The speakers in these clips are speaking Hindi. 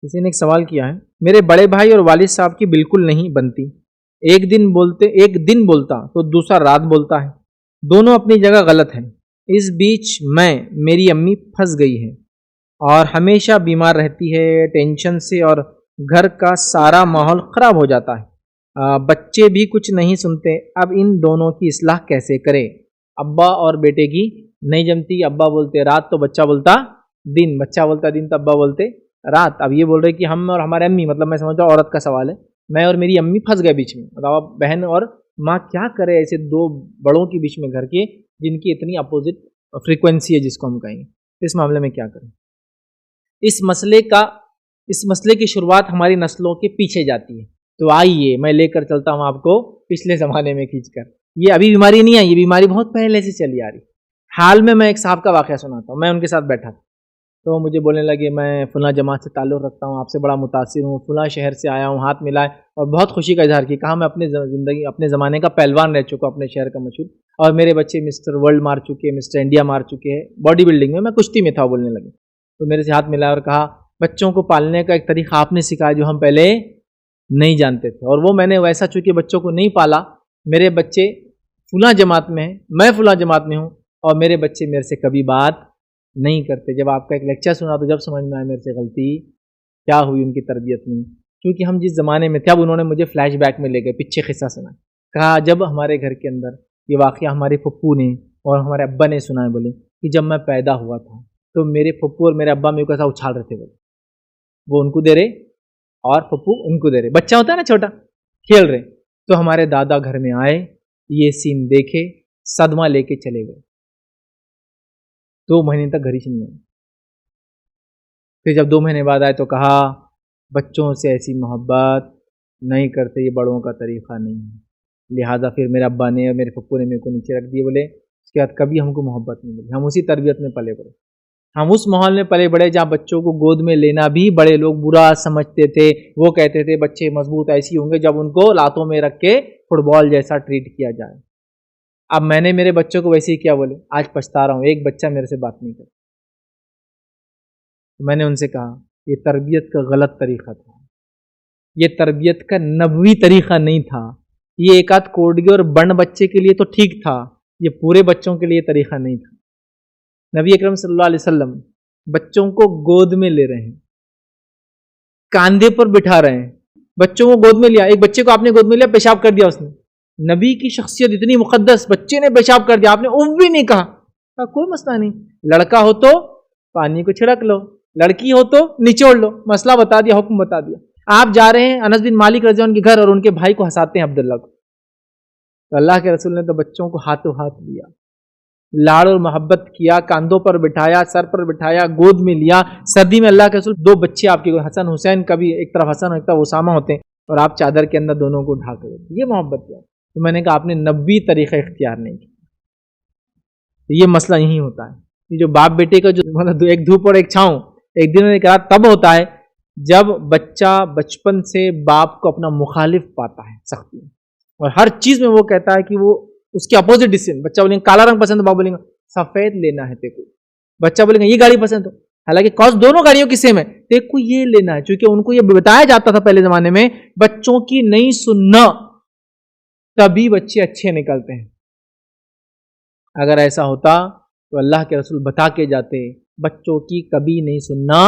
किसी ने एक सवाल किया है, मेरे बड़े भाई और वालिद साहब की बिल्कुल नहीं बनती। एक दिन बोलता तो दूसरा रात बोलता है। दोनों अपनी जगह गलत हैं। इस बीच मेरी अम्मी फंस गई है और हमेशा बीमार रहती है टेंशन से, और घर का सारा माहौल खराब हो जाता है। बच्चे भी कुछ नहीं सुनते। अब इन दोनों की इस्लाह कैसे करें? अब्बा और बेटे की नहीं जमती। अब्बा बोलते रात तो बच्चा बोलता दिन, बच्चा बोलता दिन तो अब्बा बोलते रात। अब ये बोल रहे कि हम और हमारे अम्मी, मतलब मैं समझता हूँ औरत का सवाल है, मैं और मेरी अम्मी फंस गए बीच में। मतलब अब बहन और माँ क्या करे ऐसे दो बड़ों के बीच में घर के, जिनकी इतनी अपोजिट फ्रीक्वेंसी है जिसको हम कहेंगे। इस मामले में क्या करें? इस मसले की शुरुआत हमारी नस्लों के पीछे जाती है। तो आइए मैं लेकर चलता हूँ आपको पिछले ज़माने में खींचकर। ये अभी बीमारी नहीं आई, ये बीमारी बहुत पहले से चली आ रही। हाल में मैं एक साहब का वाक़या सुनाता हूँ। मैं उनके साथ बैठा था तो मुझे बोलने लगे, मैं फ़लाँ जमात से ताल्लुक़ रखता हूँ, आपसे बड़ा मुतासिर हूँ, फ़लाँ शहर से आया हूँ, हाथ मिलाए और बहुत खुशी का इज़हार किया। कहा मैं अपनी ज़िंदगी अपने ज़माने का पहलवान रह चुका हूँ, अपने शहर का मशहूर, और मेरे बच्चे मिस्टर वर्ल्ड मार चुके हैं, मिस्टर इंडिया मार चुके हैं बॉडी बिल्डिंग में, मैं कुश्ती में था। बोलने लगे तो मेरे से हाथ मिलाया और कहा, बच्चों को पालने का एक तरीक़ा आपने सिखाया जो हम पहले नहीं जानते थे, और वो मैंने वैसा, चूँकि बच्चों को नहीं पाला, मेरे बच्चे फ़लाँ जमात में हैं, मैं फ़लाँ जमात में हूँ, और मेरे बच्चे मेरे से कभी बात नहीं करते। जब आपका एक लेक्चर सुना तो जब समझ में आया मेरे से गलती क्या हुई उनकी तरबियत में, क्योंकि हम जिस ज़माने में थे। अब उन्होंने मुझे फ्लैशबैक में ले गए, पीछे किस्सा सुना। कहा जब हमारे घर के अंदर ये वाक़या हमारे पप्पू ने और हमारे अब्बा ने सुना है, बोले कि जब मैं पैदा हुआ था तो मेरे पप्पू और मेरे अब्बा मेरे को ऐसा उछाल रहे थे, बोले वो उनको दे रहे और पप्पू उनको दे रहे। बच्चा होता है ना छोटा, खेल रहे। तो हमारे दादा घर में आए, ये सीन देखे, सदमा लेके चले गए। 2 महीने तक घर ही नहीं आए। फिर जब 2 महीने बाद आए तो कहा, बच्चों से ऐसी मोहब्बत नहीं करते, ये बड़ों का तरीक़ा नहीं है। लिहाजा फिर मेरे अब्बा ने और मेरे पप्पू ने मेरे को नीचे रख दिए। बोले उसके बाद कभी हमको मोहब्बत नहीं मिली। हम उसी तरबियत में पले बड़े, हम उस माहौल में पले बड़े जहाँ बच्चों को गोद में लेना भी बड़े लोग बुरा समझते थे। वो कहते थे बच्चे मजबूत ऐसी होंगे जब उनको लातों में रख के फुटबॉल जैसा ट्रीट किया जाए। अब मैंने मेरे बच्चों को वैसे ही किया। बोले आज पछता रहा हूँ, एक बच्चा मेरे से बात नहीं करता। तो मैंने उनसे कहा ये तरबियत का गलत तरीक़ा था, ये तरबियत का नबवी तरीक़ा नहीं था। ये एक आध कोडगे और बंड बच्चे के लिए तो ठीक था, ये पूरे बच्चों के लिए तरीक़ा नहीं था। नबी अकरम सल्लल्लाहु अलैहि वसल्लम बच्चों को गोद में ले रहे हैं, कांधे पर बिठा रहे हैं, बच्चों को गोद में लिया। एक बच्चे को आपने गोद में लिया, पेशाब कर दिया उसने। नबी की शख्सियत इतनी मुकद्दस, बच्चे ने पेशाब कर दिया, आपने उफ भी नहीं कहा, कोई मसला नहीं। लड़का हो तो पानी को छिड़क लो, लड़की हो तो निचोड़ लो, मसला बता दिया, हुक्म बता दिया। आप जा रहे हैं अनस बिन मालिक रज़ी अल्लाह अन्हु के घर और उनके भाई को हंसाते हैं, अब्दुल्ला को। तो अल्लाह के रसूल ने तो बच्चों को हाथों हाथ लिया, लाड़ और मोहब्बत किया, कांधों पर बिठाया, सर पर बिठाया, गोद में लिया। सर्दी में अल्लाह के रसूल 2 बच्चे आपके, हसन हुसैन, कभी एक तरफ हसन और एक तरफ उसामा होते हैं, और आप चादर के अंदर दोनों को ढाक लेते। ये मोहब्बत किया। तो मैंने कहा आपने नबवी तरीक़ा इख्तियार नहीं किया। तो ये मसला यही होता है। ये जो बाप बेटे का जो मतलब एक धूप और एक छाँव, एक दिन और एक रात तब होता है जब बच्चा बचपन से बाप को अपना मुखालिफ पाता है सख्ती में, और हर चीज़ में वो कहता है कि वो उसके अपोजिट डिसीजन। बच्चा बोलेंगे काला रंग पसंद, बाप बोलेंगे सफ़ेद लेना है तेरे को। बच्चा बोलेंगे ये गाड़ी पसंद हो, हालांकि कॉस्ट दोनों गाड़ियों की सेम है, तेरे को ये लेना है। क्योंकि उनको ये बताया जाता था पहले ज़माने में, बच्चों की नहीं सुनना तभी बच्चे अच्छे निकलते हैं। अगर ऐसा होता तो अल्लाह के रसूल बता के जाते, बच्चों की कभी नहीं सुनना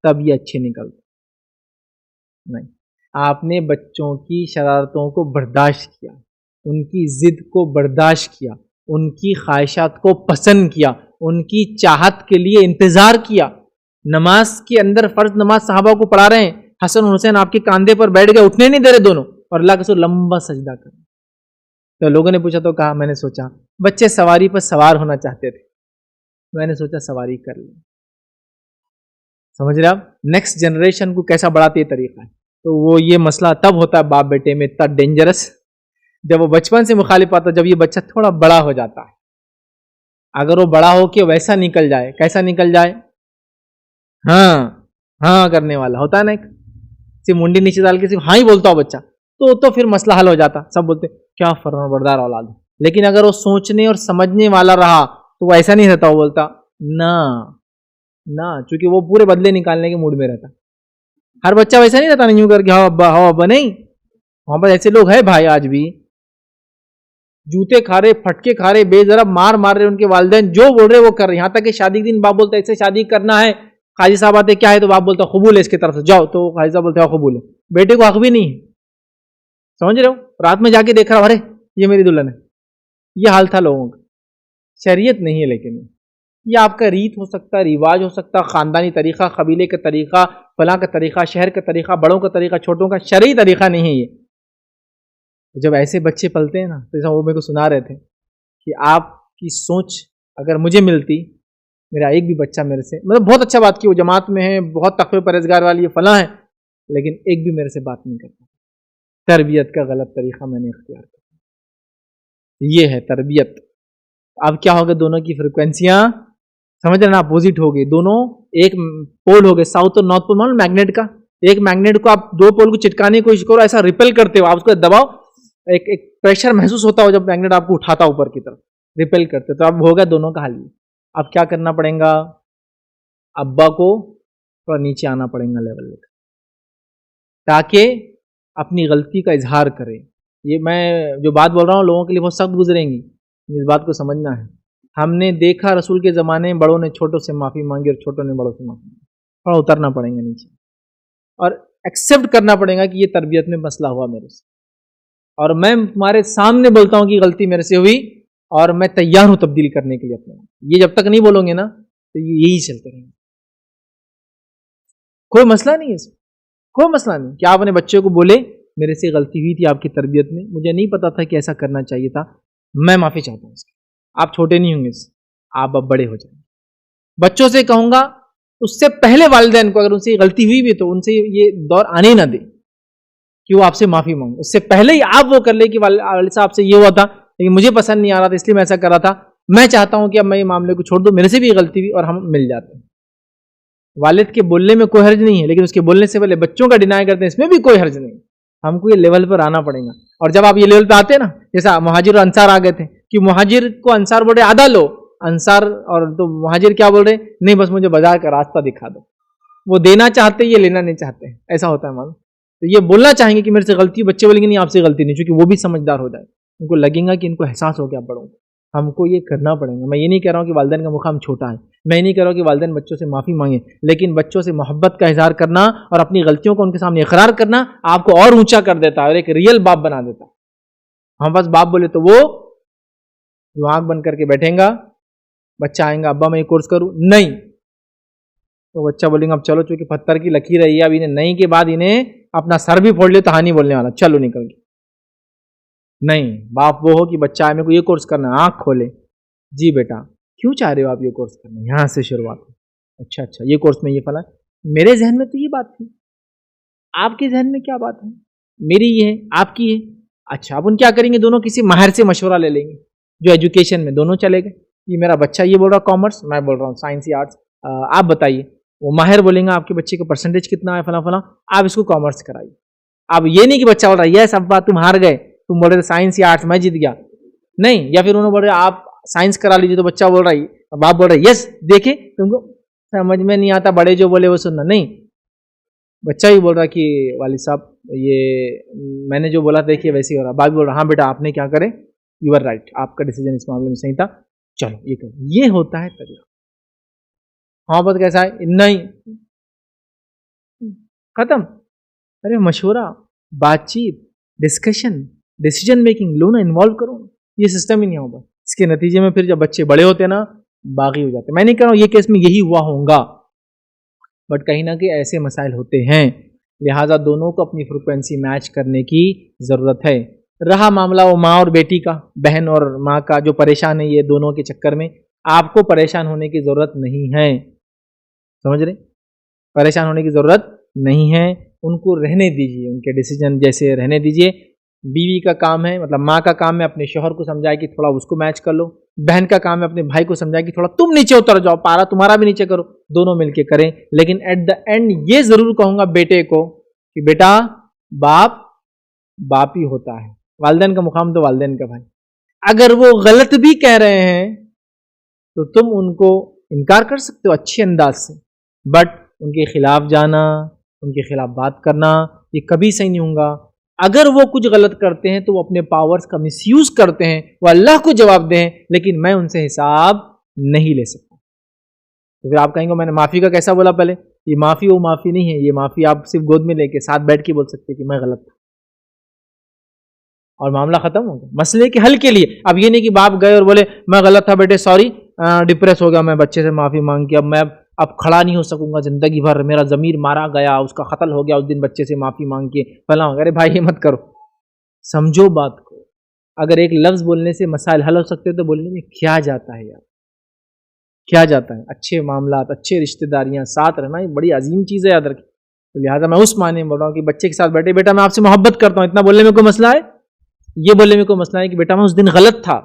तब ये अच्छे निकलते। नहीं, आपने बच्चों की शरारतों को बर्दाश्त किया, उनकी ज़िद को बर्दाश्त किया, उनकी ख्वाहिशात को पसंद किया, उनकी चाहत के लिए इंतज़ार किया। नमाज के अंदर फ़र्ज नमाज सहाबा को पढ़ा रहे हैं, हसन और हुसैन आपके कंधे पर बैठ गए, उठने नहीं दे रहे दोनों, और अल्लाह के रसूल लंबा सजदा कर। तो लोगों ने पूछा तो कहा, मैंने सोचा बच्चे सवारी पर सवार होना चाहते थे, मैंने सोचा सवारी कर ले। समझ रहे आप? नेक्स्ट जनरेशन को कैसा बढ़ाते ये तरीका है। तो वो ये मसला तब होता है बाप बेटे में इतना डेंजरस, जब वो बचपन से मुखालिफ आता, जब ये बच्चा थोड़ा बड़ा हो जाता है। अगर वो बड़ा हो के वैसा निकल जाए, कैसा निकल जाए, हाँ हाँ करने वाला होता है ना, सिर्फ मुंडी नीचे डाल के सिर्फ हाँ ही बोलता हो बच्चा, तो फिर मसला हल हो जाता। सब बोलते क्या फरमाबरदार औलाद है। लेकिन अगर वो सोचने और समझने वाला रहा तो वो ऐसा नहीं रहता, वो बोलता ना, चूंकि वो पूरे बदले निकालने के मूड में रहता। हर बच्चा वैसा नहीं रहता नहीं यूं करके हाँ अब्बा नहीं। वहां पर ऐसे लोग हैं भाई आज भी, जूते खा रहे, फटके खा रहे, बेजरा मार मार रहे, उनके वालिदैन जो बोल रहे वो कर रहे। यहाँ तक कि शादी के दिन बाप बोलता है ऐसे शादी करना है, काजी साहब आते क्या है तो बाप बोलता कबूल है इसकी तरफ से, जाओ, तो काजी साहब बोलते कबूल है। बेटे को हक भी नहीं है, समझ रहे हो, रात में जाके देख रहा अरे ये मेरी दुल्हन है। ये हाल था लोगों का। शरीयत नहीं है, लेकिन ये आपका रीत हो सकता है, रिवाज हो सकता, खानदानी तरीका, कबीले का तरीका, फलां का तरीका, शहर का तरीका, बड़ों का तरीका, छोटों का, शरई तरीका नहीं है ये। जब ऐसे बच्चे पलते हैं ना, तो जैसा वो मेरे को सुना रहे थे कि आपकी सोच अगर मुझे मिलती, मेरा एक भी बच्चा मेरे से, मतलब बहुत अच्छा बात की, वो जमात में है, बहुत तकवे परहेजगार वाली है, फलां है, लेकिन एक भी मेरे से बात नहीं करता। तरबियत का गलत तरीका मैंने इख्तियार किया, ये है तरबियत। अब क्या होगा, दोनों की फ्रिक्वेंसियां समझ रहे ना, अपोजिट हो गई, दोनों एक पोल हो गए, साउथ और नॉर्थ पोल। मान लो मैग्नेट का, एक मैग्नेट को आप दो पोल को चिटकाने की कोशिश करो, ऐसा रिपेल करते हो, आप उसको दबाओ, एक प्रेशर महसूस होता हो जब मैग्नेट आपको उठाता ऊपर की तरफ, रिपेल करते, तो अब होगा दोनों का हाल। अब क्या करना पड़ेगा, अब्बा को थोड़ा नीचे आना पड़ेगा लेवल लेकर, ताकि अपनी गलती का इजहार करे। ये मैं जो बात बोल रहा हूँ लोगों के लिए बहुत सख्त गुजरेंगी, इस बात को समझना है। हमने देखा रसूल के ज़माने में बड़ों ने छोटों से माफ़ी मांगी और छोटों ने बड़ों से माफ़ी मांगी। थोड़ा उतरना पड़ेगा नीचे और एक्सेप्ट करना पड़ेगा कि ये तरबियत में मसला हुआ मेरे से, और मैं तुम्हारे सामने बोलता हूँ कि गलती मेरे से हुई और मैं तैयार हूँ तब्दील करने के लिए अपने। ये जब तक नहीं बोलोगे ना तो यही चलते रहेंगे। कोई मसला नहीं है इसमें, कोई मसला नहीं कि आप अपने बच्चे को बोले मेरे से गलती हुई थी आपकी तरबियत में, मुझे नहीं पता था कि ऐसा करना चाहिए था, मैं माफ़ी चाहता हूँ इसकी। आप छोटे नहीं होंगे, आप अब बड़े हो जाएंगे। बच्चों से कहूँगा उससे पहले वालिदैन को अगर उनसे गलती हुई भी तो उनसे ये दौर आने ना दे कि वो आपसे माफ़ी मांगे, उससे पहले ही आप वो कर ले कि वालिद साहब से ये हुआ था लेकिन मुझे पसंद नहीं आ रहा था इसलिए मैं ऐसा कर रहा था, मैं चाहता हूँ कि अब मैं ये मामले को छोड़ दूँ, मेरे से भी गलती हुई, और हम मिल जाते हैं। वालिद के बोलने में कोई हर्ज नहीं है, लेकिन उसके बोलने से पहले बच्चों का डिनाई करते हैं, इसमें भी कोई हर्ज नहीं। हमको ये लेवल पर आना पड़ेगा। और जब आप ये लेवल पर आते हैं ना, जैसा मुहाजिर और अंसार आ गए थे कि मुहाजिर को अंसार बोल रहे आधा लो, अंसार और तो मुहाजिर क्या बोल रहे, नहीं बस मुझे बाजार का रास्ता दिखा दो। वो देना चाहते, ये लेना नहीं चाहते, ऐसा होता है मालूम। तो ये बोलना चाहेंगे कि मेरे से गलती, बच्चे बोलेंगे नहीं आपसे गलती नहीं, क्योंकि वो भी समझदार हो जाए, उनको लगेगा कि इनको एहसास हो गया बड़ों। हमको ये करना पड़ेगा। मैं ये नहीं कह रहा हूँ कि वालिदैन का मुकाम छोटा है, मैं ये नहीं कह रहा हूँ कि वालिदैन बच्चों से माफ़ी मांगे, लेकिन बच्चों से मोहब्बत का इजहार करना और अपनी गलतियों को उनके सामने इकरार करना आपको और ऊंचा कर देता है और एक रियल बाप बना देता है। हम बस बाप बोले तो वो जो आंख बंद करके बैठेगा, बच्चा आएगा अब्बा मैं ये कोर्स करूँ, नहीं, तो बच्चा बोलेगा अब चलो, चूंकि पत्थर की लकीर है, अब इन्हें नहीं के बाद इन्हें अपना सर भी फोड़ ले तो हानि बोलने वाला, चलो निकल गए। नहीं, बाप वो हो कि बच्चा है मेरे को ये कोर्स करना है, आँख खोले, जी बेटा क्यों चाह रहे हो आप ये कोर्स करना, यहाँ से शुरुआत हो, अच्छा अच्छा ये कोर्स में ये फला, मेरे जहन में तो ये बात थी, आपके जहन में क्या बात है, मेरी ये है आपकी है, अच्छा अब उन क्या करेंगे, दोनों किसी माहिर से मशवरा ले लेंगे जो एजुकेशन में दोनों चले गए। ये मेरा बच्चा ये बोल रहा कॉमर्स, मैं बोल रहा हूँ साइंस या आर्ट्स, आप बताइए, वो माहिर बोलेंगे आपके बच्चे का परसेंटेज कितना है फला फला, आप इसको कॉमर्स कराइए। अब ये नहीं कि बच्चा बोल रहा है यस अब्बा तुम हार गए, तुम बोल रहे साइंस या आर्ट्स मैं जीत गया, नहीं, या फिर उन्होंने बोल रहे आप साइंस करा लीजिए, तो बच्चा बोल रहा है, बाप बोल रहा है यस देखे तुमको समझ में नहीं आता, बड़े जो बोले वो सुनना, नहीं, बच्चा ही बोल रहा कि वालिद साहब ये मैंने जो बोला देखिए वैसे ही हो रहा, बाप बोल रहा हाँ बेटा आपने क्या करे, यू आर राइट, आपका डिसीजन इस मामले में सही था, चलो ये करो, ये होता है तरीका। मोहब्बत कैसा है, नहीं खत्म, अरे मशवरा, बातचीत, डिस्कशन, डिसीजन मेकिंग लो ना, इन्वॉल्व करो, ये सिस्टम ही नहीं होगा। इसके नतीजे में फिर जब बच्चे बड़े होते हैं ना, बागी हो जाते हैं। मैं नहीं कह रहा हूँ ये केस में यही हुआ होगा, बट कहीं ना कहीं ऐसे मसाइल होते हैं, लिहाजा दोनों को अपनी फ्रिक्वेंसी मैच करने की ज़रूरत है। रहा मामला वो माँ और बेटी का, बहन और माँ का, जो परेशान है ये दोनों के चक्कर में, आपको परेशान होने की ज़रूरत नहीं है, समझ रहे, परेशान होने की ज़रूरत नहीं है, उनको रहने दीजिए, उनके डिसीजन जैसे रहने दीजिए। बीवी का काम है, मतलब माँ का काम है अपने शोहर को समझाए कि थोड़ा उसको मैच कर लो, बहन का काम है अपने भाई को समझाए कि थोड़ा तुम नीचे उतर जाओ, पारा तुम्हारा भी नीचे करो, दोनों मिलके करें। लेकिन एट द एंड ये जरूर कहूंगा बेटे को कि बेटा बाप बाप ही होता है, वालिदैन का मुकाम तो वालिदैन का भाई, अगर वो गलत भी कह रहे हैं तो तुम उनको इनकार कर सकते हो अच्छे अंदाज से, बट उनके खिलाफ जाना, उनके खिलाफ बात करना ये कभी सही नहीं होगा। अगर वो कुछ गलत करते हैं तो वो अपने पावर्स का मिसयूज करते हैं, वो अल्लाह को जवाब दें, लेकिन मैं उनसे हिसाब नहीं ले सकता। तो फिर आप कहेंगे मैंने माफ़ी का कैसा बोला पहले, ये माफ़ी वो माफ़ी नहीं है, ये माफ़ी आप सिर्फ गोद में लेके साथ बैठ के बोल सकते कि मैं गलत था और मामला खत्म हो गया। मसले के हल के लिए अब ये नहीं कि बाप गए और बोले मैं गलत था बेटे सॉरी, डिप्रेस हो गया मैं बच्चे से माफ़ी मांग के, अब खड़ा नहीं हो सकूंगा जिंदगी भर, मेरा ज़मीर मारा गया, उसका कत्ल हो गया उस दिन बच्चे से माफ़ी मांग के फला। अरे भाई ये मत करो, समझो बात को। अगर एक लफ्ज़ बोलने से मसाइल हल हो सकते तो बोलने में क्या जाता है यार, क्या जाता है। अच्छे मामलात, अच्छे रिश्तेदारियां, साथ रहना ये बड़ी अजीम चीज़ है याद रखें। तो लिहाजा मैं उस माने में बोल रहा हूँ कि बच्चे के साथ बैठे बेटा मैं आपसे मोहब्बत करता हूँ, इतना बोलने में कोई मसला है? ये बोलने में कोई मसला है कि बेटा मैं उस दिन गलत था,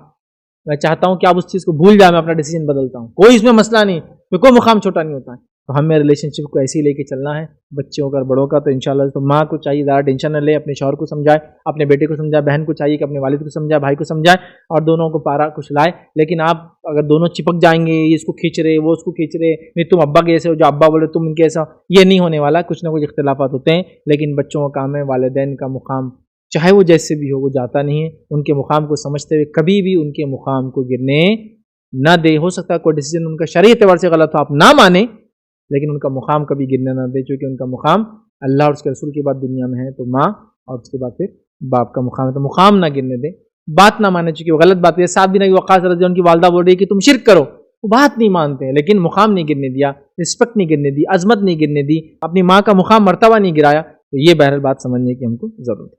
मैं चाहता हूं कि आप उस चीज़ को भूल जाए, मैं अपना डिसीजन बदलता हूं, कोई इसमें मसला नहीं, कोई मुकाम छोटा नहीं होता है। तो हमें रिलेशनशिप को ऐसे ही लेके चलना है, बच्चों का बड़ों का। तो इंशाल्लाह तो माँ को चाहिए ज़्यादा टेंशन न ले, अपने शौहर को समझाए, अपने बेटे को समझाए, बहन को चाहिए कि अपने वालिद को समझाए, भाई को समझाए और दोनों को पारा कुछ लाए। लेकिन आप अगर दोनों चिपक जाएंगे, ये इसको खींच रहे वो उसको खींच रहे, नहीं तुम अब्बा कैसे हो, जो अब्बा बोले तुम इनके ऐसा, ये नहीं होने वाला। कुछ ना कुछ इख्तिलाफात होते हैं, लेकिन बच्चों का काम है वालिदैन का मुकाम चाहे वो जैसे भी हो वो जाता नहीं है, उनके मुकाम को समझते हुए कभी भी उनके मुकाम को गिरने ना दे। हो सकता है कोई डिसीजन उनका शरई एतबार से गलत हो, आप ना माने, लेकिन उनका मुकाम कभी गिरने ना दे, क्योंकि उनका मुकाम अल्लाह और उसके रसूल के बाद दुनिया में है तो माँ, और उसके बाद फिर बाप का मुकाम है, तो मुकाम ना गिरने दे, बात ना माने। चूंकि वो गलत बात है। 7 दिन वक़ास रज़ी अल्लाह उनकी वालदा बोल रही है कि तुम शिरक करो, वो बात नहीं मानते हैं, लेकिन मुकाम नहीं गिरने दिया, रिस्पेक्ट नहीं गिरने दी, अजमत नहीं गिरने दी, अपनी माँ का मुकाम मर्तबा नहीं गिराया। तो ये बहरहाल बात समझने की हमको ज़रूरत है।